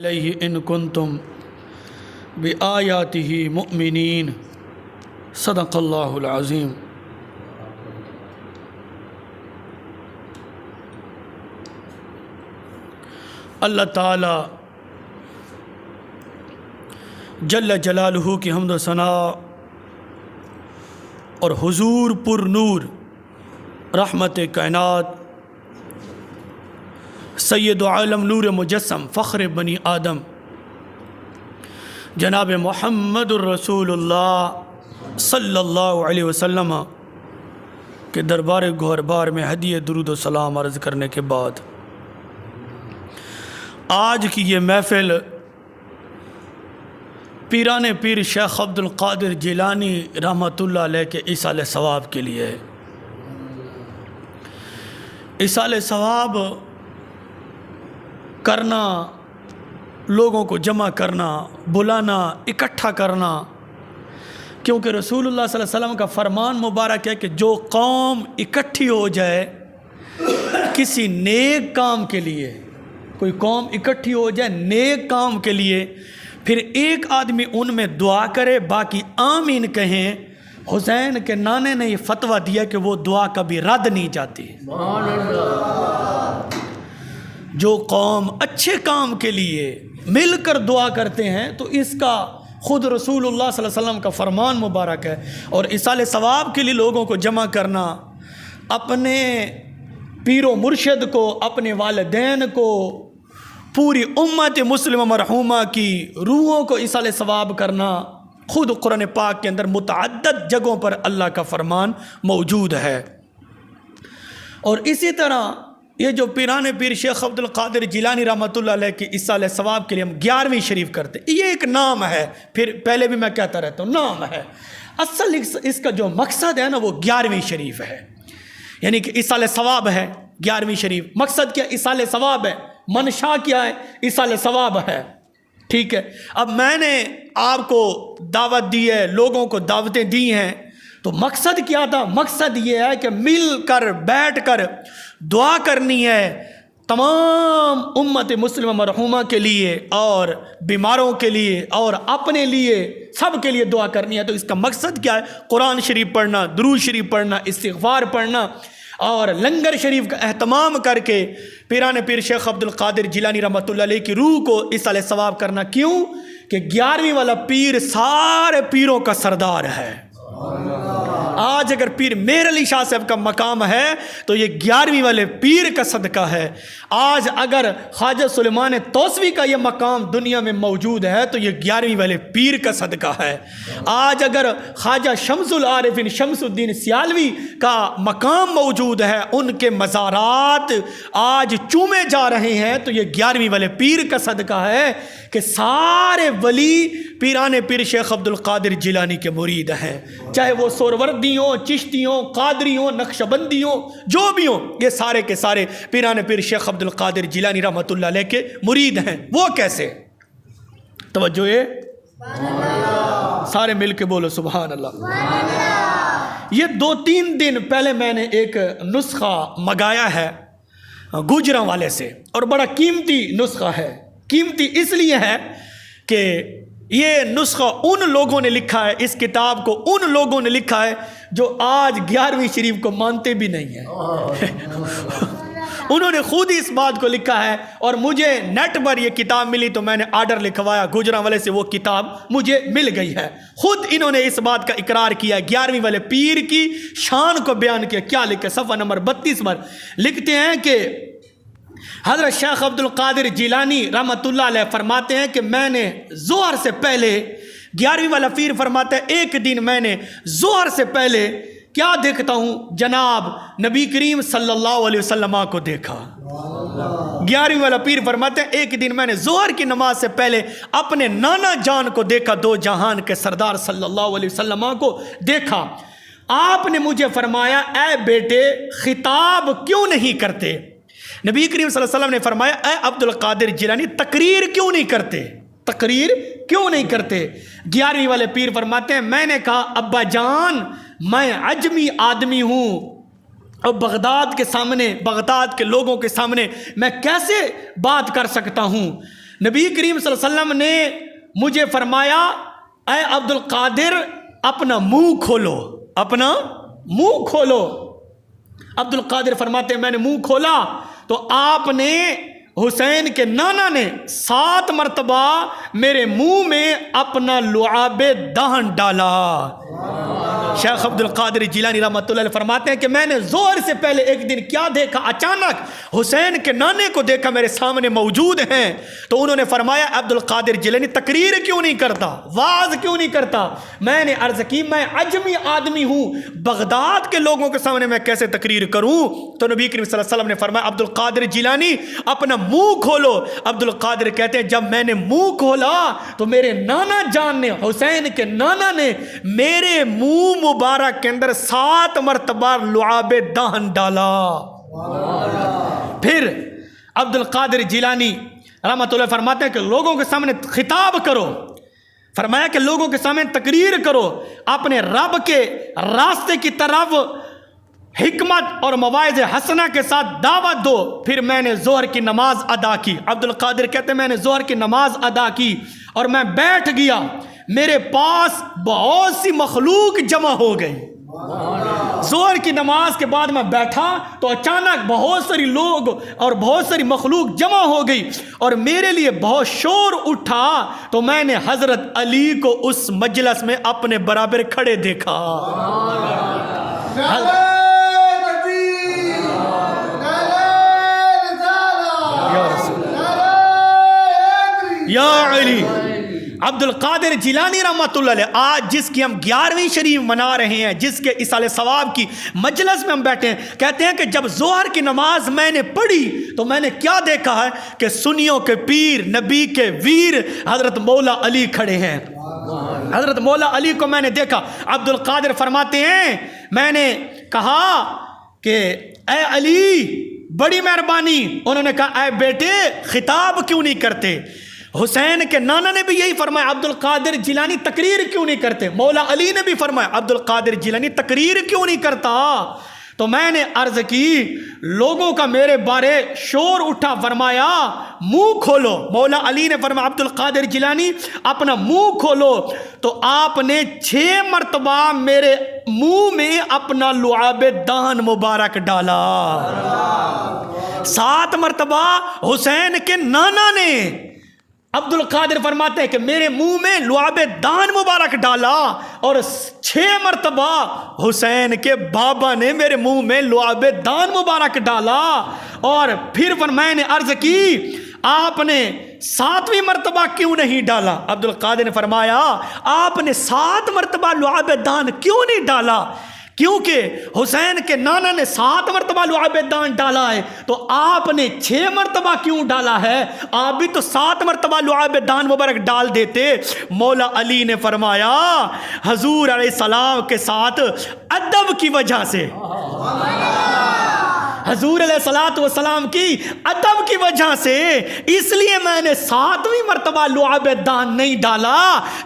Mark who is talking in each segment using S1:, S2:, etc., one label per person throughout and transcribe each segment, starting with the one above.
S1: علیہ ان کنتم بآیاتہ مؤمنین صدق اللہ العظیم۔ اللہ تعالی جل جلالہ کی حمد و ثنا اور حضور پر نور رحمت کائنات سید عالم نور مجسم فخر بنی آدم جناب محمد الرسول اللہ صلی اللہ علیہ وسلم کے دربار گہربار میں ہدیہ درود و سلام عرض کرنے کے بعد آج کی یہ محفل پیران پیر شیخ عبد القادر جیلانی رحمۃ اللہ علیہ کے ایصال ثواب کے لیے ہے۔ ایصال ثواب کرنا، لوگوں کو جمع کرنا، بلانا، اکٹھا کرنا، کیونکہ رسول اللہ صلی اللہ علیہ وسلم کا فرمان مبارک ہے کہ جو قوم اکٹھی ہو جائے کسی نیک کام کے لیے، کوئی قوم اکٹھی ہو جائے نیک کام کے لیے، پھر ایک آدمی ان میں دعا کرے باقی آمین کہیں، حسین کے نانے نے یہ فتویٰ دیا کہ وہ دعا کبھی رد نہیں جاتی۔ جو قوم اچھے کام کے لیے مل کر دعا کرتے ہیں تو اس کا خود رسول اللہ صلی اللہ علیہ وسلم کا فرمان مبارک ہے۔ اور ایصال ثواب کے لیے لوگوں کو جمع کرنا، اپنے پیر و مرشد کو، اپنے والدین کو، پوری امت مسلمہ مرحومہ کی روحوں کو ایصال ثواب کرنا، خود قرآن پاک کے اندر متعدد جگہوں پر اللہ کا فرمان موجود ہے۔ اور اسی طرح یہ جو پیران پیر شیخ عبد القادر جیلانی رحمۃ اللہ علیہ کی ایصال ثواب کے لیے ہم 11ویں شریف کرتے ہیں، یہ ایک نام ہے، پھر پہلے بھی میں کہتا رہتا ہوں نام ہے، اصل اس کا جو مقصد ہے نا وہ 11ویں شریف ہے، یعنی کہ ایصال ثواب ہے 11ویں شریف۔ مقصد کیا؟ ایصال ثواب ہے، منشا کیا ہے؟ ایصال ثواب ہے، ٹھیک ہے۔ اب میں نے آپ کو دعوت دی ہے، لوگوں کو دعوتیں دی ہیں، تو مقصد کیا تھا؟ مقصد یہ ہے کہ مل کر بیٹھ کر دعا کرنی ہے تمام امت مسلمہ مرحومہ کے لیے، اور بیماروں کے لیے، اور اپنے لیے، سب کے لیے دعا کرنی ہے۔ تو اس کا مقصد کیا ہے؟ قرآن شریف پڑھنا، درود شریف پڑھنا، استغفار پڑھنا، اور لنگر شریف کا اہتمام کر کے پیران پیر شیخ عبد القادر جیلانی رحمۃ اللہ علیہ کی روح کو ایصال ثواب کرنا۔ کیوں کہ 11ویں والا پیر سارے پیروں کا سردار ہے۔ آج اگر پیر مہر علی شاہ صاحب کا مقام ہے تو یہ 11ویں والے پیر کا صدقہ ہے۔ آج اگر خواجہ سلیمان توسوی کا یہ مقام دنیا میں موجود ہے تو یہ 11ویں والے پیر کا صدقہ ہے۔ آج اگر خواجہ شمس العارفین شمس الدین سیالوی کا مقام موجود ہے، ان کے مزارات آج چومے جا رہے ہیں، تو یہ 11ویں والے پیر کا صدقہ ہے کہ سارے ولی پیران پیر شیخ عبد القادر جیلانی کے مرید ہیں، چاہے وہ سوروردی ہوں، چشتی ہوں، قادری ہوں، نقشبندی ہوں، جو بھی ہوں، یہ سارے کے سارے پیران پیر شیخ عبد القادر جیلانی رحمۃ اللہ علیہ کے مرید ہیں۔ وہ کیسے؟ توجہ ہے، سارے مل کے بولو سبحان اللہ۔ یہ 2-3 دن پہلے میں نے ایک نسخہ منگایا ہے گوجراں والے سے، اور بڑا قیمتی نسخہ ہے۔ قیمتی اس لیے ہے کہ یہ نسخہ ان لوگوں نے لکھا ہے، اس کتاب کو ان لوگوں نے لکھا ہے جو آج 11ویں شریف کو مانتے بھی نہیں ہیں۔ انہوں نے خود اس بات کو لکھا ہے، اور مجھے نیٹ پر یہ کتاب ملی تو میں نے آرڈر لکھوایا گوجراں والے سے، وہ کتاب مجھے مل گئی ہے۔ خود انہوں نے اس بات کا اقرار کیا، 11ویں والے پیر کی شان کو بیان کیا۔ کیا لکھے؟ صفحہ نمبر 32 پر لکھتے ہیں کہ حضرت شیخ عبد القادر جیلانی رحمۃ اللہ علیہ فرماتے ہیں کہ میں نے ظہر سے پہلے، 11ویں والا پیر فرماتا ہے ایک دن میں نے ظہر سے پہلے کیا دیکھتا ہوں؟ جناب نبی کریم صلی اللہ علیہ وسلم کو دیکھا۔ 11ویں والا پیر فرماتے ہیں ایک دن میں نے ظہر کی نماز سے پہلے اپنے نانا جان کو دیکھا، دو جہان کے سردار صلی اللہ علیہ وسلم کو دیکھا۔ آپ نے مجھے فرمایا اے بیٹے خطاب کیوں نہیں کرتے؟ نبی کریم صلی اللہ علیہ وسلم نے فرمایا اے عبد القادر جیلانی تقریر کیوں نہیں کرتے؟ تقریر کیوں نہیں کرتے؟ 11ویں والے پیر فرماتے ہیں میں نے کہا ابا جان میں عجمی آدمی ہوں، اور بغداد کے سامنے، بغداد کے لوگوں کے سامنے میں کیسے بات کر سکتا ہوں؟ نبی کریم صلی اللہ علیہ وسلم نے مجھے فرمایا اے عبد القادر اپنا منہ کھولو، اپنا منہ کھولو۔ عبد القادر فرماتے ہیں میں نے منہ کھولا تو آپ نے، حسین کے نانا نے 7 مرتبہ میرے منہ میں اپنا لعاب دہن ڈالا۔ شیخ عبد القادر جیلانی رحمۃ اللہ علیہ فرماتے ہیں کہ میں نے ظہر سے پہلے ایک دن کیا دیکھا، اچانک حسین کے نانے کو دیکھا میرے سامنے موجود ہیں، تو انہوں نے فرمایا عبد القادر جیلانی تقریر کیوں نہیں کرتا، واعظ کیوں نہیں کرتا؟ میں نے عرض کی میں عجمی آدمی ہوں، بغداد کے لوگوں کے سامنے میں کیسے تقریر کروں؟ تو نبی کریم صلی اللہ علیہ وسلم نے فرمایا عبد القادر جیلانی اپنا منہ کھولو۔ عبد القادر کہتے ہیں جب میں نے منہ کھولا تو میرے نانا جان نے، حسین کے نانا نے میرے منہ مبارک کے اندر 7 مرتبہ لعاب دہن ڈالا۔ پھر عبد القادر جیلانی رحمۃ اللہ فرماتے ہیں کہ لوگوں کے سامنے خطاب کرو، فرمایا کہ لوگوں کے سامنے تقریر کرو، اپنے رب کے راستے کی طرف حکمت اور مواعظ حسنہ کے ساتھ دعوت دو۔ پھر میں نے ظہر کی نماز ادا کی۔ عبد القادر کہتے ہیں میں نے ظہر کی نماز ادا کی اور میں بیٹھ گیا، میرے پاس بہت سی مخلوق جمع ہو گئی۔ ظہر کی نماز کے بعد میں بیٹھا تو اچانک بہت ساری لوگ اور بہت ساری مخلوق جمع ہو گئی اور میرے لیے بہت شور اٹھا، تو میں نے حضرت علی کو اس مجلس میں اپنے برابر کھڑے دیکھا۔ یا علی عبد القادر جیلانی رحمۃ اللہ علیہ آج جس کی ہم 11ویں شریف منا رہے ہیں، جس کے اصالہ ثواب کی مجلس میں ہم بیٹھے ہیں، کہتے ہیں کہ جب ظہر کی نماز میں نے پڑھی تو میں نے کیا دیکھا ہے کہ سنیوں کے پیر، نبی کے ویر حضرت مولا علی کھڑے ہیں۔ حضرت مولا علی کو میں نے دیکھا۔ عبد القادر فرماتے ہیں میں نے کہا کہ اے علی بڑی مہربانی۔ انہوں نے کہا اے بیٹے خطاب کیوں نہیں کرتے؟ حسین کے نانا نے بھی یہی فرمایا عبد القادر جیلانی تقریر کیوں نہیں کرتے؟ مولا علی نے بھی فرمایا عبد القادر جیلانی تقریر کیوں نہیں کرتا؟ تو میں نے عرض کی لوگوں کا میرے بارے شور اٹھا، فرمایا منہ کھولو۔ مولا علی نے فرمایا عبد القادر جیلانی اپنا منہ کھولو، تو آپ نے 6 مرتبہ میرے منہ میں اپنا لعاب دہن مبارک ڈالا۔ 7 مرتبہ حسین کے نانا نے، عبد القادر فرماتے ہیں کہ میرے منہ میں لعاب دہن مبارک ڈالا، اور 6 مرتبہ حسین کے بابا نے میرے منہ میں لعاب دہن مبارک ڈالا۔ اور پھر میں نے عرض کی آپ نے 7ویں مرتبہ کیوں نہیں ڈالا؟ عبد القادر نے فرمایا آپ نے 7 مرتبہ لعاب دہن کیوں نہیں ڈالا؟ کیونکہ حسین کے نانا نے 7 مرتبہ لعاب دہن ڈالا ہے، تو آپ نے 6 مرتبہ کیوں ڈالا ہے؟ آپ بھی تو 7 مرتبہ لعاب دہن مبارک ڈال دیتے۔ مولا علی نے فرمایا حضور علیہ السلام کے ساتھ ادب کی وجہ سے، حضور علیہ الصلوۃ والسلام کی ادب کی وجہ سے اس لیے میں نے 7ویں مرتبہ لعاب دہن نہیں ڈالا،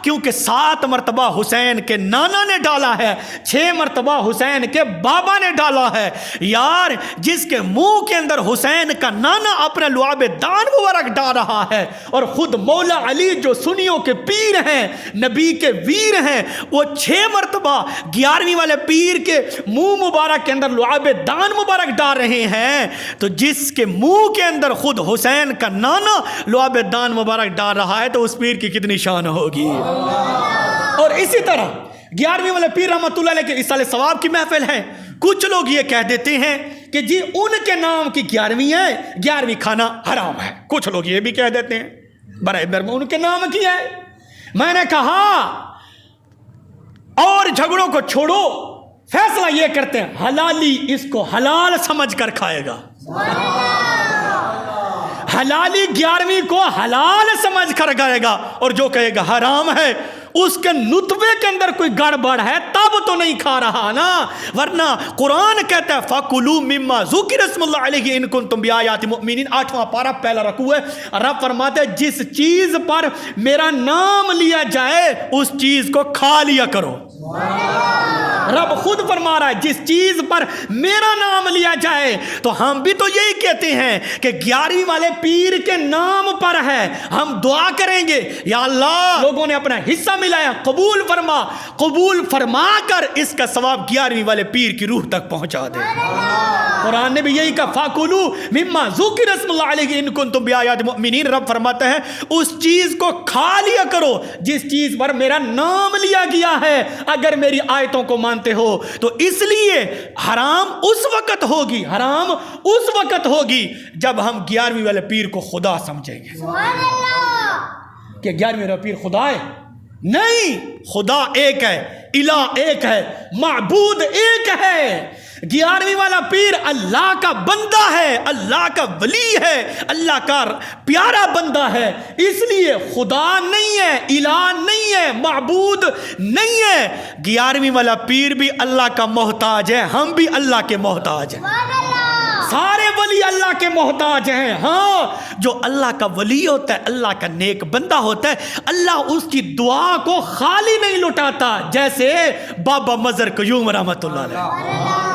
S1: کیونکہ 7 مرتبہ حسین کے نانا نے ڈالا ہے، 6 مرتبہ حسین کے بابا نے ڈالا ہے۔ یار جس کے منہ کے اندر حسین کا نانا اپنا لعاب دہن مبارک ڈال رہا ہے، اور خود مولا علی جو سنیوں کے پیر ہیں، نبی کے ویر ہیں، وہ 6 مرتبہ 11ویں والے پیر کے منہ مبارک کے اندر لعاب دہن مبارک ڈال رہے ہیں، تو جس کے منہ کے اندر خود حسین کا نانا لعاب دہن مبارک ڈال رہا ہے تو اس پیر کی کتنی شان ہوگی۔ اور اسی طرح 11ویں والے پیر رحمۃ اللہ علیہ کے اصالہ ثواب کی محفل ہے، کچھ لوگ یہ کہہ دیتے ہیں کہ جی ان کے نام کی 11ویں ہے، 11ویں کھانا حرام ہے، کچھ لوگ یہ بھی کہہ دیتے ہیں برائے برم ان کے نام کی ہے۔ میں نے کہا اور جھگڑوں کو چھوڑو، فیصلہ یہ کرتے ہیں حلالی اس کو حلال سمجھ کر کھائے گا، حلالی 11ویں کو حلال سمجھ کر کھائے گا، اور جو کہے گا حرام ہے اس کے نطفے کے اندر کوئی گڑبڑ ہے تب تو نہیں کھا رہا نا، ورنہ قرآن کہتا ہے فَكُلُوا مِمَّا ذُكِرَ اسْمُ اللَّهِ عَلَيْهِ إِن كُنتُم بِآيَاتِ مُؤْمِنِينَ۔ 8واں پارہ پہلا رکوع ہے، رب فرماتا ہے جس چیز پر میرا نام لیا جائے اس چیز کو کھا لیا کرو۔ رب خود فرما رہا ہے جس چیز پر میرا نام لیا جائے تو ہم بھی تو یہی کہتے ہیں کہ 11ویں والے پیر کے نام پر ہے، ہم دعا کریں گے یا اللہ لوگوں نے اپنا حصہ ملایا، قبول فرما کر اس کا ثواب 11ویں والے پیر کی روح تک پہنچا دے۔ قرآن نے بھی یہی کہا فَاكُلُوا مِمَّا ذُكِرَ اسْمُ اللَّهِ عَلَيْهِ إِن كُنتُم بِآيَاتِ مُؤْمِنِينَ۔ رب فرماتا ہے اس چیز کو کھا لیا کرو جس چیز پر میرا نام لیا گیا ہے، اگر میری آیتوں کو مانتے ہو تو اس لیے حرام اس وقت ہوگی جب ہم 11ویں والے پیر کو خدا سمجھیں گے۔ کہ 11ویں والا پیر خدا ہے؟ نہیں، خدا ایک ہے، الہ ایک ہے، معبود ایک ہے۔ 11ویں والا پیر اللہ کا بندہ ہے، اللہ کا ولی ہے، اللہ کا پیارا بندہ ہے، اس لیے خدا نہیں ہے، الہ نہیں ہے، معبود نہیں ہے۔ 11ویں والا پیر بھی اللہ کا محتاج ہے، ہم بھی اللہ کے محتاج ہیں، سارے ولی اللہ کے محتاج ہیں۔ ہاں، جو اللہ کا ولی ہوتا ہے، اللہ کا نیک بندہ ہوتا ہے، اللہ اس کی دعا کو خالی نہیں لٹاتا، جیسے بابا مظہر قیوم رحمۃ اللہ علیہ۔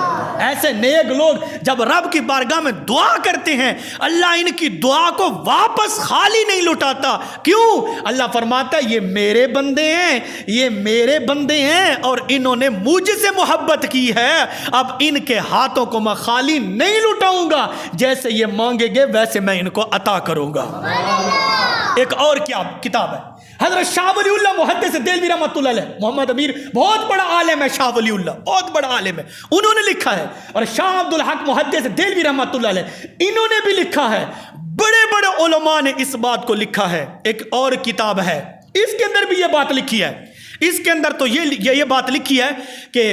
S1: ایسے نیک لوگ جب رب کی بارگاہ میں دعا کرتے ہیں، اللہ ان کی دعا کو واپس خالی نہیں لٹاتا۔ کیوں؟ اللہ فرماتا ہے یہ میرے بندے ہیں اور انہوں نے مجھ سے محبت کی ہے، اب ان کے ہاتھوں کو میں خالی نہیں لٹاؤں گا، جیسے یہ مانگیں گے ویسے میں ان کو عطا کروں گا۔ ایک اور کیا کتاب ہے، حضرت شاہ ولی اللہ محدث دہلوی رحمۃ اللہ علیہ، محمد امیر بہت بڑا عالم ہے، شاہ ولی اللہ بہت بڑا عالم ہے، انہوں نے لکھا ہے، اور شاہ عبدالحق محدث دہلوی رحمۃ اللہ علیہ انہوں نے بھی لکھا ہے، بڑے بڑے علماء نے اس بات کو لکھا ہے۔ ایک اور کتاب ہے، اس کے اندر بھی یہ بات لکھی ہے، اس کے اندر تو یہ بات لکھی ہے کہ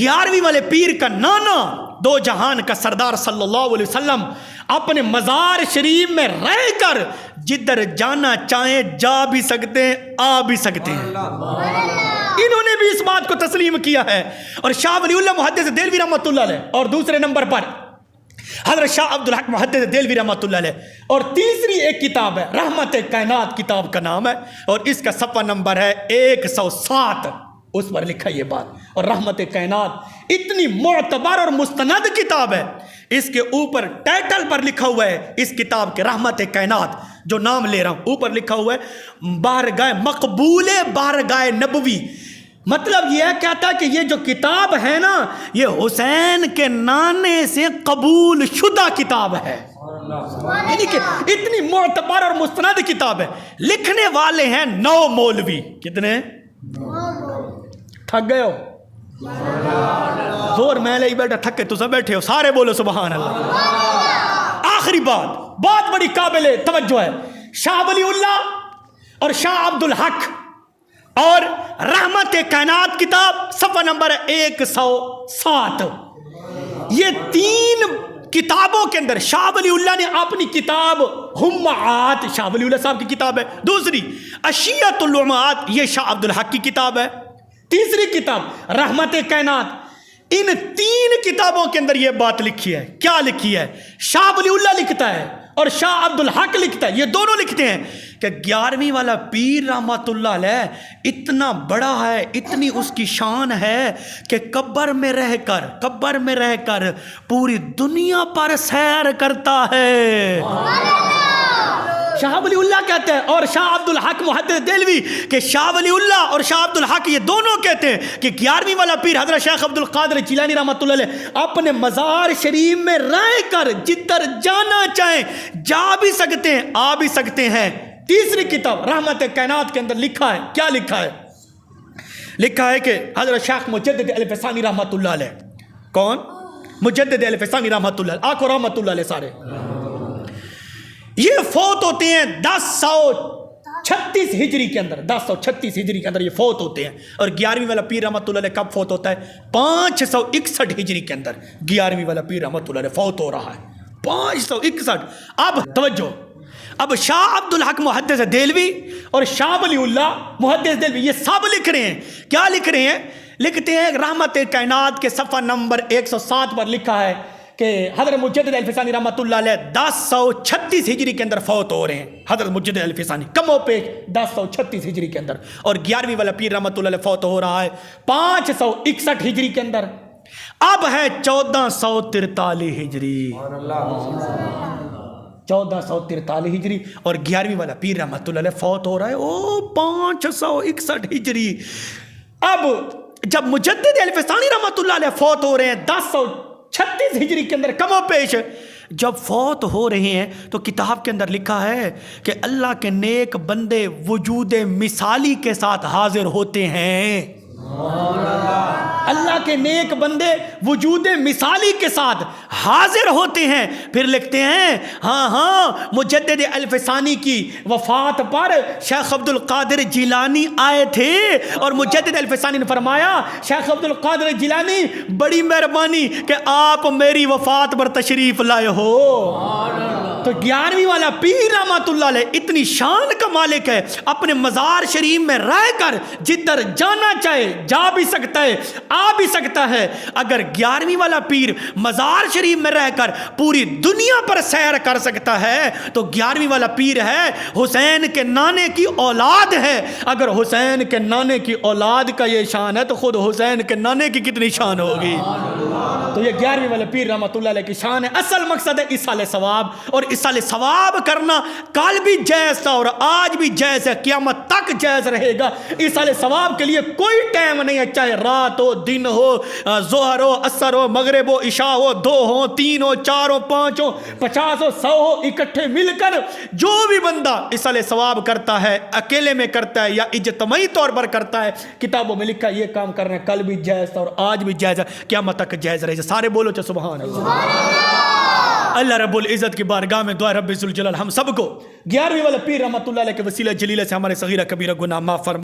S1: 11ویں والے پیر کا نانا دو جہان کا سردار صلی اللہ علیہ وسلم اپنے مزار شریف میں رہ کر جدھر جانا چاہیں جا بھی سکتے ہیں، آ بھی سکتے ہیں۔ انہوں نے بھی اس بات کو تسلیم کیا ہے۔ اور شاہ ولی اللہ محدث دہلوی رحمۃ اللہ علیہ، اور دوسرے نمبر پر حضرت شاہ عبدالحق محدث دہلوی رحمۃ اللہ علیہ، اور تیسری ایک کتاب ہے رحمت کائنات کتاب کا نام ہے، اور اس کا صفحہ نمبر ہے 107، اس پر لکھا یہ بات۔ اور رحمت کائنات اتنی معتبر اور مستند کتاب ہے، اس کے اوپر ٹائٹل پر لکھا ہوا ہے اس کتاب کے رحمت کائنات، جو نام لے رہا ہوں اوپر لکھا ہوا ہے بارگاہ مقبول بارگاہ نبوی۔ مطلب یہ کہتا ہے کہ یہ جو کتاب ہے نا، یہ حسین کے نانے سے قبول شدہ کتاب ہے، یعنی کہ اتنی معتبر اور مستند کتاب ہے۔ لکھنے والے ہیں 9 مولوی۔ کتنے؟ تھک گئے ہو؟ زور میں لے بیٹھا، تھکے تو سب بیٹھے ہو، سارے بولو سبحان اللہ۔ آخری بات بڑی قابل توجہ ہے، شاہ ولی اللہ اور شاہ عبدالحق اور رحمت کائنات کتاب صفحہ نمبر 107، یہ 3 کتابوں کے اندر شاہ ولی اللہ نے اپنی کتاب ہمعات، شاہ ولی اللہ صاحب کی کتاب ہے، دوسری اشیت العمات، یہ شاہ عبدالحق کی کتاب ہے، تیسری کتاب رحمت کائنات۔ ان 3 کتابوں کے اندر یہ بات لکھی ہے۔ کیا لکھی ہے؟ شاہ ولی اللہ لکھتا ہے اور شاہ عبدالحق لکھتا ہے، یہ دونوں لکھتے ہیں کہ 11ویں والا پیر رحمت اللہ علیہ اتنا بڑا ہے، اتنی اس کی شان ہے کہ قبر میں رہ کر پوری دنیا پر سیر کرتا ہے۔ شاہ ولی اللہ کہتے ہیں، اور شاہ عبدالحق محدث دہلوی کہ شاہ ولی اللہ اور شاہ عبدالحق یہ دونوں کہتے ہیں کہ 11ویں والا پیر حضرت شیخ عبد القادر جیلانی رحمۃ اللہ علیہ اپنے مزار شریف میں رہ کر جدھر جانا چاہیں جا بھی سکتے ہیں، آ بھی سکتے ہیں۔ تیسری کتاب رحمت کائنات کے اندر لکھا ہے، کیا لکھا ہے؟ لکھا ہے کہ حضرت شیخ مجدد الف ثانی رحمۃ اللہ علیہ، کون؟ مجدد الف ثانی رحمۃ اللہ علیہ، آقا رحمۃ اللہ علیہ سارے، یہ فوت ہوتے ہیں 1036 ہجری کے اندر، 1036 ہجری کے اندر یہ فوت ہوتے ہیں۔ اور 11ویں والا پیر رحمۃ اللہ علیہ کب فوت ہوتا ہے؟ 561 ہجری کے اندر 11ویں والا پیر رحمۃ اللہ علیہ فوت ہو رہا ہے، 561۔ اب توجہ، اب شاہ عبدالحق محدث دہلوی اور شاہ ولی اللہ محدث دہلوی یہ سب لکھ رہے ہیں، کیا لکھ رہے ہیں؟ لکھتے ہیں رحمت کائنات کے صفحہ نمبر 107 پر لکھا ہے کہ حضرت مجدد الفسانی رحمۃ اللہ علیہ 1036 ہجری کے اندر فوت ہو رہے ہیں. حضرت مجدد الفسانی کم و بیش 1036 ہجری کے اندر, اور 11ویں والا پیر رحمۃ اللہ علیہ فوت ہو رہا ہے 561 ہجری کے اندر. اب ہے 1443 ہجری, 1443 ہجری, اور 11ویں والا پیر رحمۃ اللہ علیہ فوت ہو رہا ہے 561 ہجری. اب جب مجدد الفسانی رحمۃ اللہ علیہ فوت ہو رہے ہیں 1036 ہجری کے اندر کم و بیش, جب فوت ہو رہے ہیں تو کتاب کے اندر لکھا ہے کہ اللہ کے نیک بندے وجود مثالی کے ساتھ حاضر ہوتے ہیں. اللہ کے نیک بندے وجود مثالی کے ساتھ حاضر ہوتے ہیں. پھر لکھتے ہیں ہاں مجدد الفسانی کی وفات پر شیخ عبد القادر جیلانی آئے تھے, اور مجدد الفسانی نے فرمایا شیخ عبد القادر جیلانی بڑی مہربانی کہ آپ میری وفات پر تشریف لائے ہو. تو 11ویں والا پیر رحمۃ اللہ علیہ اتنی شان کا مالک ہے, اپنے مزار شریف میں رہ کر جدھر جانا چاہے جا بھی سکتا ہے, آ بھی سکتا ہے. اگر 11ویں والا پیر مزار شریف میں رہ کر پوری دنیا پر سیر کر سکتا ہے تو 11ویں والا پیر ہے حسین کے نانے کی اولاد ہے. اگر حسین کے نانے کی اولاد کا یہ شان ہے تو خود حسین کے نانے کی کتنی شان ہوگی. تو یہ 11ویں والا پیر رحمۃ اللہ علیہ کی شان ہے. اصل مقصد ہے ایصال ثواب, اور ایصال ثواب کرنا کل بھی جائز تھا اور آج بھی جائز ہے, قیامت تک جائز رہے گا. ایصال ثواب کے لیے کوئی ٹائم نہیں ہے, چاہے رات ہو, دن ہو, ظہر ہو, عصر ہو, مغرب ہو, عشاء ہو, 2 ہو, 3 ہو, 4 ہو, 5 ہو, 50 ہو, 100 ہو, اکٹھے مل کر جو بھی بندہ ایصال ثواب کرتا ہے, اکیلے میں کرتا ہے یا اجتماعی طور پر کرتا ہے, کتابوں میں لکھا ہے یہ کام کرنا کل بھی جائز تھا اور آج بھی جائز ہے, قیامت تک جائز رہے. سارے بولو چا سبحان اللہ. اللہ رب العزت کی بارگاہ میں دعا رب ذوالجلال ہم سب کو 11ویں والا پیر رحمۃ اللہ علیہ کے وسیلہ جلیلہ سے ہمارے صغیرہ کبیرہ گناہ معاف فرما.